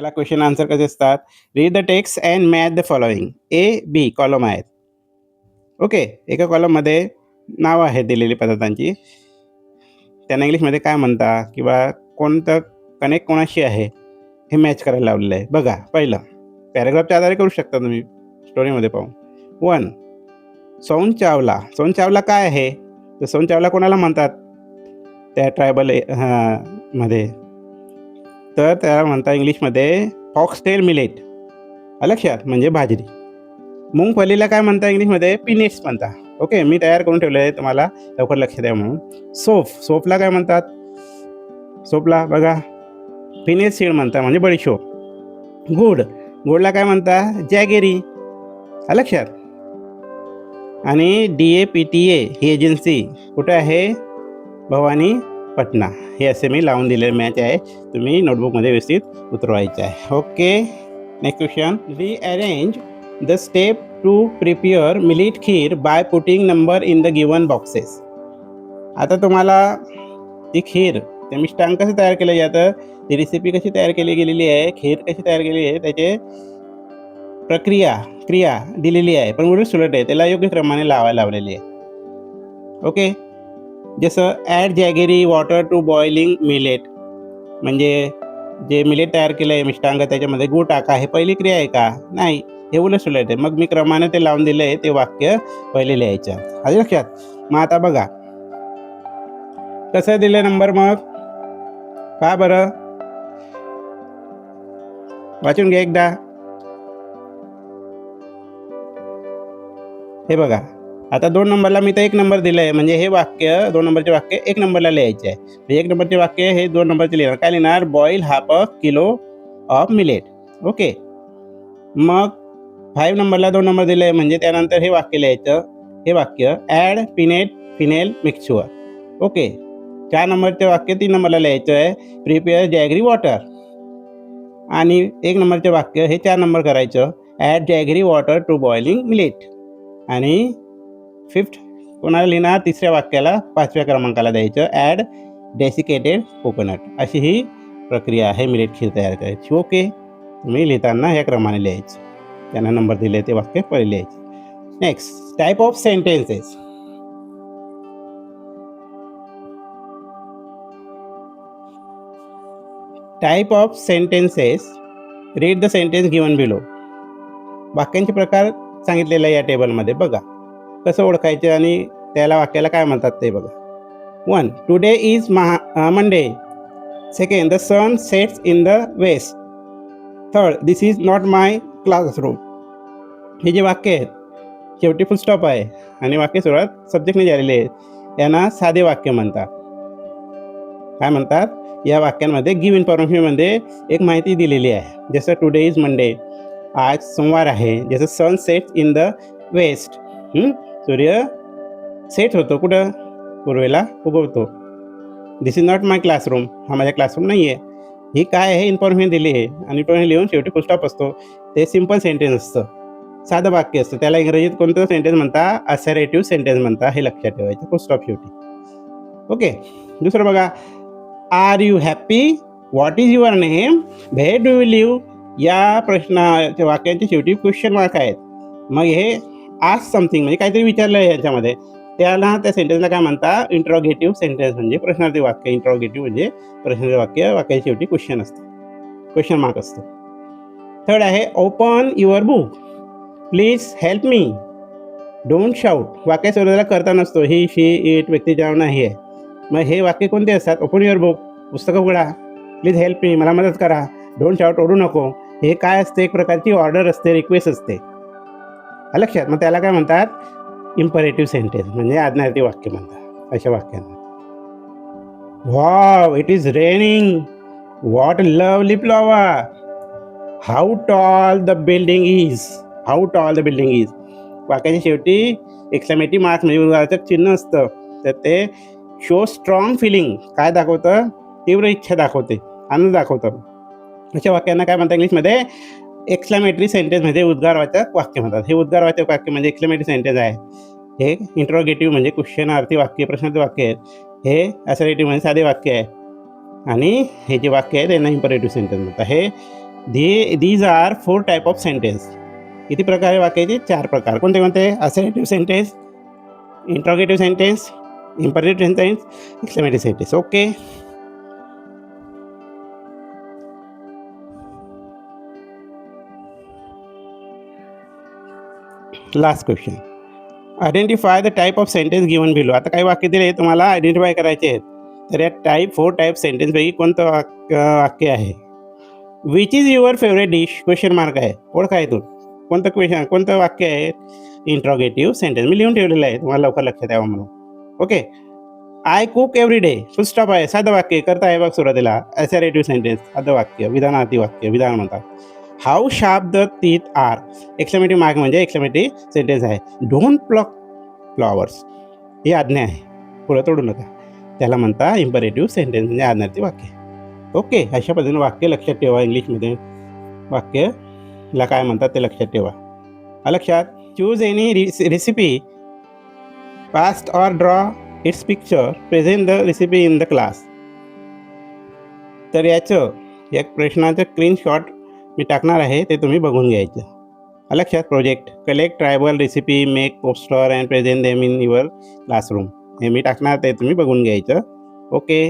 बघा question answer कसे असतात. Read the text and match the following. A B column आहेत. ओके, एका कॉलममध्ये नावं आहेत दिलेली पदार्थांची. त्यांना इंग्लिशमध्ये काय म्हणता किंवा कोणतं कनेक्ट कोणाशी आहे हे मॅच करायला लावलेलं आहे. बघा पहिलं पॅराग्राफच्या आधारे करू शकता तुम्ही स्टोरीमध्ये पाहून. 1 सोन चावला. सोन चावला काय आहे? तर सोन चावला कोणाला म्हणतात त्या ट्रायबल मध्ये? तर त्याला म्हणतात इंग्लिशमध्ये फॉक्सटेल मिलेट. लक्षात म्हणजे बाजरी. मुंगफलीला काय म्हणता इंग्लिशमध्ये? पीनेट्स म्हणता. ओके, मी तयार करून ठेवलं आहे तुम्हाला लवकर लक्ष द्या म्हणून. सोपला काय म्हणतात? सोपला बघा पीनेट सीड म्हणता म्हणजे बडीशोप. गोडला काय म्हणता? जॅगेरी. लक्षात. आणि DAPTA ही एजन्सी कुठे आहे? भवानी पटना. हे असे मी लावून दिलेले मॅच आहे, तुम्ही नोटबुकमध्ये व्यवस्थित उतरवायचे आहे. Okay, next question. Rearrange the step to prepare millet kheer by putting number in the given boxes. आता तुम्हाला ती खीर ते मिष्टांग कसं तयार केलं जातं, ती रेसिपी कशी तयार केली गेलेली आहे, खीर कशी तयार केली आहे, त्याचे क्रिया दिलेली आहे, पण उलट सुलट आहे, त्याला योग्य क्रमाने लावलेली आहे. ओके, जसं add jaggery water to boiling millet, म्हणजे जे मिलेट तयार केलं आहे मिष्टांग त्याच्यामध्ये गूळ टाका, हे पहिली क्रिया आहे का? नाही, हे उलट सुलट आहे. मग मी क्रमाने ते लावून दिलं आहे, ते वाक्य पहिले लिहायचं. आलं लक्षात? मग आता बघा कसं दिलं नंबर, मग का बरं वाचून घ्या एकदा. हे बघा आता 2 नंबरला मी तर 1 नंबर दिलं आहे, म्हणजे हे वाक्य 2 नंबरचे वाक्य 1 नंबरला लिहायचे आहे. म्हणजे 1 नंबरचे वाक्य हे 2 नंबरचे लिहिणार. काय लिहिणार? Boil half a kilo of millet. Okay, मग 5 नंबरला 2 नंबर दिले आहे, म्हणजे त्यानंतर हे वाक्य लिहायचं. हे वाक्य ॲड फिनेल मिक्सचर. ओके, 4 नंबरचे वाक्य 3 नंबरला लिहायचं आहे. Prepare jaggery water. आणि 1 नंबरचे वाक्य हे 4 नंबर करायचं. Add jaggery water to boiling millet. आणि 5th कोणाला लिहिणार? तिसऱ्या वाक्याला 5व्या क्रमांकाला द्यायचं. Add desiccated coconut. अशी ही प्रक्रिया आहे मिलेट खीर तयार करायची. ओके, तुम्ही लिहिताना ह्या क्रमाने लिहायचं. त्यांना नंबर दिले ते वाक्य पहिले लिहायचे. Next, type of sentences. Type of sentences. Read the sentence given below. वाक्यांचे प्रकार सांगितलेलं आहे या टेबलमध्ये. बघा कसं ओळखायचं आणि त्याला वाक्याला काय म्हणतात ते बघा. 1 today is Monday. 2 the sun sets in the west. 3 this is not my classroom. हे जे वाक्य आहेत शेवटी फुल स्टॉप आहे आणि वाक्य सुरुवात सब्जेक्टने झालेले आहेत, यांना साधे वाक्य म्हणतात. काय म्हणतात? या वाक्यांमध्ये गिव्ह इन्फॉर्मेशनमध्ये एक माहिती दिलेली आहे. जसं टुडे इज मंडे, आज सोमवार आहे. जसं sun sets in the west, सूर्य सेट होतो कुठं? पूर्वेला उगवतो. This is not my classroom, हा माझा क्लासरूम नाही आहे. ही काय आहे? इन्फॉर्मेशन दिली आहे आणि इन्फॉर्मेशन लिहून शेवटी फुल स्टॉप असतो. ते सिम्पल सेंटेन्स असतं, साधं वाक्य असतं. त्याला इंग्रजीत कोणतं सेंटेन्स म्हणता? असर्टिव्ह सेंटेन्स म्हणता. हे लक्षात ठेवायचं, फुल स्टॉप शेवटी. ओके, दुसरं बघा. Are you happy? What is your name? Where do you live? या प्रश्नाच्या वाक्यांच्या शेवटी क्वेश्चन मार्क आहेत. मग हे आज समथिंग म्हणजे काहीतरी विचारलं आहे याच्यामध्ये, त्याला त्या सेंटेन्सला काय म्हणता? इंट्रॉगेटिव्ह सेंटेन्स म्हणजे प्रश्नार्थी वाक्य. इंट्रॉगेटिव्ह म्हणजे प्रश्नार्थी वाक्य, वाक्याच्या शेवटी क्वेश्चन असतं, क्वेश्चन मार्क असतो. 3rd आहे open your book. Please help me. Don't shout. वाक्य सुरुवातीला करता नसतो, ही शी इट व्यक्तीचे नाव नाही आहे. मग हे वाक्य कोणते असतात? ओपन युअर बुक, पुस्तकं उघडा. प्लीज हेल्प मी, मला मदत करा. डोंट शाऊट, ओढू नको. हे काय असते? एक प्रकारची ऑर्डर असते, रिक्वेस्ट असते. लक्षात? मग त्याला काय म्हणतात? इम्परेटिव्ह सेंटेन्स म्हणजे आज्ञार्थी वाक्य म्हणतात अशा वाक्यांना. Wow, it is raining. What lovely flower. How tall the building is. How tall the building is. वाक्याच्या शेवटी एक्सक्लेमेटिव्ह मार्क्स म्हणजे उद्गाराचं चिन्ह असतं. तर ते शो स्ट्रॉंग फिलिंग, काय दाखवतं? तीव्र इच्छा दाखवते, आनंद दाखवतं. अशा वाक्यांना काय म्हणतात इंग्लिशमध्ये? एक्सक्लेमेटरी सेंटेन्स म्हणजे उद्गारवाचक वाक्य म्हणतात. हे उद्गारवाचक वाक्य म्हणजे एक्सक्लेमेटरी सेंटेन्स आहे. हे इंट्रोगेटिव्ह म्हणजे क्वेश्चनार्थी वाक्य, प्रश्नार्थी वाक्य आहेत. हे असर्टिव्ह म्हणजे साधे वाक्य आहे. आणि हे जे वाक्य आहे त्यांना इम्परेटिव्ह सेंटेन्स म्हणतात. हे these are 4 type of sentence. किती प्रकार आहे वाक्याचे? 4 प्रकार. कोणते कोणते? Assertive sentence, interrogative sentence, imperative sentence, exclamative sentence. Okay. Last question. Identify the type of sentence given below. आता काही वाक्य दिले तुम्हाला आयडेंटिफाय करायचे आहेत. तर या 4 टाईप सेंटेन्सपैकी कोणतं वाक्य आहे? Which is your favourite dish? Question mark आहे. ओळखा इथून कोणतं वाक्य आहे? Interrogative sentence. मी लिहून ठेवलेलं आहे, तुम्हाला लवकर लक्षात यावं म्हणून. Okay. I cook every day. Full stop आहे. साधं वाक्य करता आहे बघ सुरुवातीला. असर्टिव्ह सेंटेन्स, साधं वाक्य, विधानार्थी वाक्य, विधान म्हणतात. How sharp the teeth are. Exclamative mark म्हणजे एक्सक्लेमेटिव्ह सेंटेन्स आहे. Don't pluck flowers. ही आज्ञा आहे, पुढं तोडू नका. त्याला म्हणता इम्परेटिव्ह सेंटेन्स म्हणजे आज्ञार्थी वाक्य. ओके. अशा पद्धतीने वाक्य लक्षात ठेवा. इंग्लिशमध्ये वाक्यला काय म्हणतात ते लक्षात ठेवा. लक्षात. Choose any recipe, past or draw it's picture, present the recipe in the class. तर याचं एक प्रश्नाचं स्क्रीनशॉट मी टाकणार आहे, ते तुम्ही बघून घ्यायचं. लक्षात. Project collect tribal recipe, make poster and present them in your classroom. हे मी टाकणार, ते तुम्ही बघून घ्यायचं. ओके.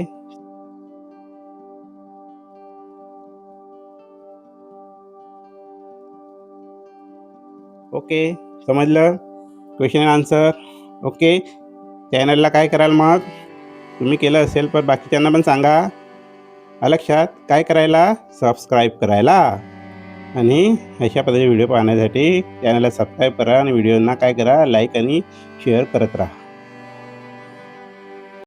ओके, समजलं? Question answer. ओके. चॅनलला काय कराल मग? तुम्ही केलं असेल पण बाकीच्यांना पण सांगा. लक्षात. काय करायला? सबस्क्राईब करायला. आणि अशा पद्धतीचे व्हिडिओ पाहण्यासाठी चॅनलला सबस्क्राईब करा आणि व्हिडिओंना काय करा? लाईक आणि शेअर करत राहा.